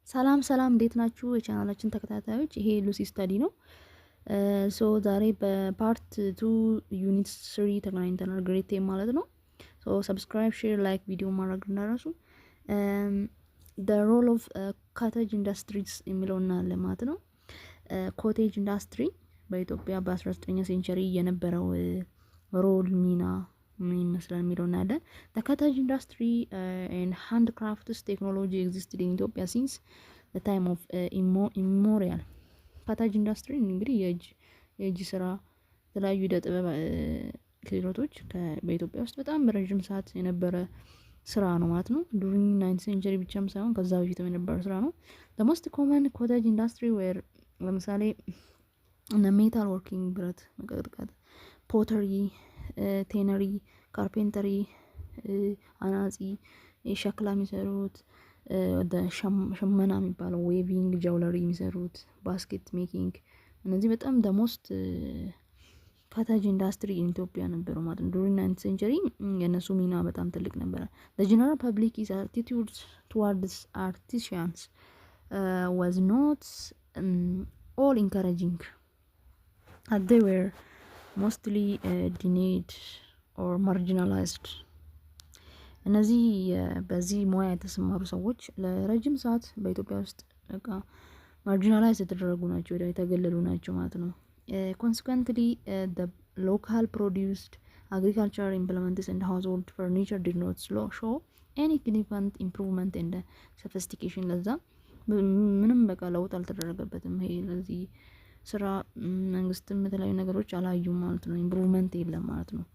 ሰላም ሰላም እንዴት ናችሁ የቻናላችን ተከታታዮች? ይሄ ሉሲ ስታዲ ነው። ሶ ዛሬ በፓርት 2 ዩኒት 3 ተገናኝተናል። ግሬድ 10 ማለት ነው። ሶ ሰብስክራይብ፣ ሼር፣ ላይክ ቪዲዮ ማድረግ እንዳረሱ። the role of cottage industries የሚለውና ለማለት ነው። ኮቴጅ ኢንዱስትሪ በኢትዮጵያ በ19ኛ ሴንቸሪ የነበረው ሮል ሚና ምን ይመስላል የሚለው እናያለን። the cottage industry and handcrafts technology existed in Ethiopia since the time of immemorial cottage industry እንግዲህ የእጅ ስራ የተለያዩ ዕደ ጥበብ ክህሎቶች በኢትዮጵያ ውስጥ በጣም ረጅም ሰዓት የነበረ ስራ ነው ማለት ነው። during 9th century ብቻም ሳይሆን ከዛ በፊትም የነበረ ስራ ነው። the most common cottage industry were ለምሳሌ metal working ብረት መቀጥቀጥ፣ ፖተሪ፣ ቴነሪ፣ ካርፔንተሪ፣ አናጺ፣ ሸክላ የሚሰሩት፣ ሸመና የሚባለው ዌቪንግ፣ ጃውለሪ የሚሰሩት፣ ባስኬት ሜኪንግ፣ እነዚህ በጣም ደሞስት ካታጅ ኢንዱስትሪ ኢትዮጵያ ነበሩ ማለት ነው። ዱሪንግ 9th ሴንቸሪ የነሱ ሚና በጣም ትልቅ ነበረ። the general public is attitude towards artisans was not all encouraging, as they were mostly denied or marginalized. እነዚህ በዚህ ሙያ የተሰማሩ ሰዎች ለረጅም ሰዓት በኢትዮጵያ ውስጥ በቃ ማርጂናላይዝ የተደረጉ ናቸው፣ የተገለሉ ናቸው ማለት ነው። consequently the local produced agricultural implements and household furniture did not show any significant improvement in the sophistication. ለዛ ምንም በቃ ለውጥ አልተደረገበትም። ይሄ ለዚህ ስራ መንግስትም የተለያዩ ነገሮች አላዩም ማለት ነው። ኢምፕሩቭመንት የለም ማለት ነው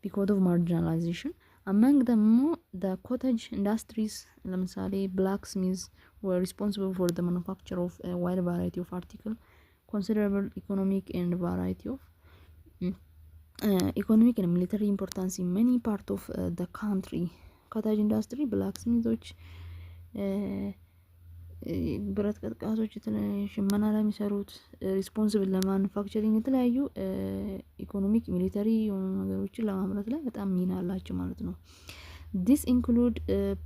because of marginalization. among them the cottage industries ለምሳሌ blacksmiths were responsible for the manufacture of a wide variety of articles, considerable economic and variety of economic and military importance in many parts of the country. cottage industry blacksmiths ብረት ቀጥቃጦች ሽመና ላይ የሚሰሩት ሪስፖንሲብል ለማኑፋክቸሪንግ የተለያዩ ኢኮኖሚክ ሚሊተሪ የሆኑ ነገሮችን ለማምረት ላይ በጣም ሚና አላቸው ማለት ነው። this include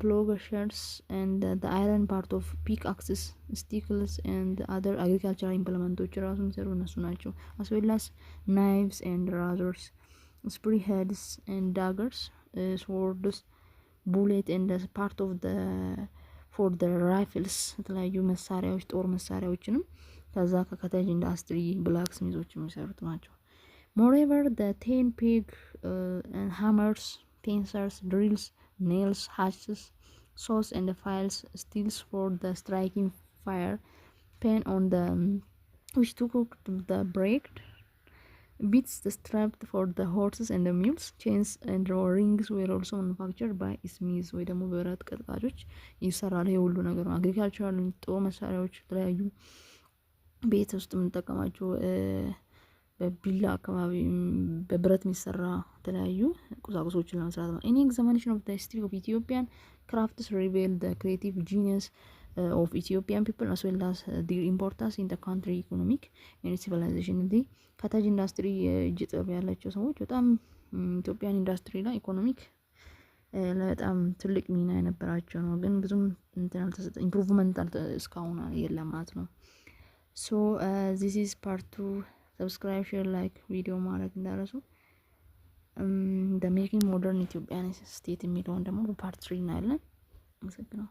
plowshares and the iron part of pickaxes, sticks and other agricultural implements ራሱ የሚሰሩ እነሱ ናቸው። as well as knives and razors, spearheads and daggers, swords, bullet and part of the for the rifles የተለያዩ መሳሪያዎች ጦር መሳሪያዎችንም ከዛ ከካታጅ ኢንዱስትሪ ብላክ ስሚዞች የሚሰሩት ናቸው። moreover the ten peg and hammers, pincers, drills, nails, hatchets, saws and the files, steels for the striking fire, pen on the which to cook the bread, beats the strap for the horses and the mules, chains and rings were also manufactured by smiths ወይ ደግሞ ብረት ቀጥቃጮች ይሰራል። ይሄ ሁሉ ነገር ነው። አግሪካልቸራል ጦር መሳሪያዎች የተለያዩ ቤት ውስጥ የምንጠቀማቸው በቢላ አካባቢ በብረት የሚሰራ የተለያዩ ቁሳቁሶችን ለመስራት ነው። any examination of the history of Ethiopian crafts reveal the creative genius of Ethiopian people as well as their importance in the country economic and civilization. the ካታጅ ኢንዱስትሪ የእጅ ጥበብ ያላቸው ሰዎች በጣም ኢትዮጵያን ኢንዱስትሪ ላይ ኢኮኖሚክ በጣም ትልቅ ሚና የነበራቸው ነው። ግን ብዙም እንትን አልተሰጠ ኢምፕሩቭመንት እስካሁን የለም ማለት ነው። ሶ this is part 2. ሰብስክራይብ፣ ሼር፣ ላይክ ቪዲዮ ማድረግ እንዳረሱ። the making modern Ethiopian state የሚለውን ደግሞ በፓርት 3 እናያለን። አመሰግናለሁ።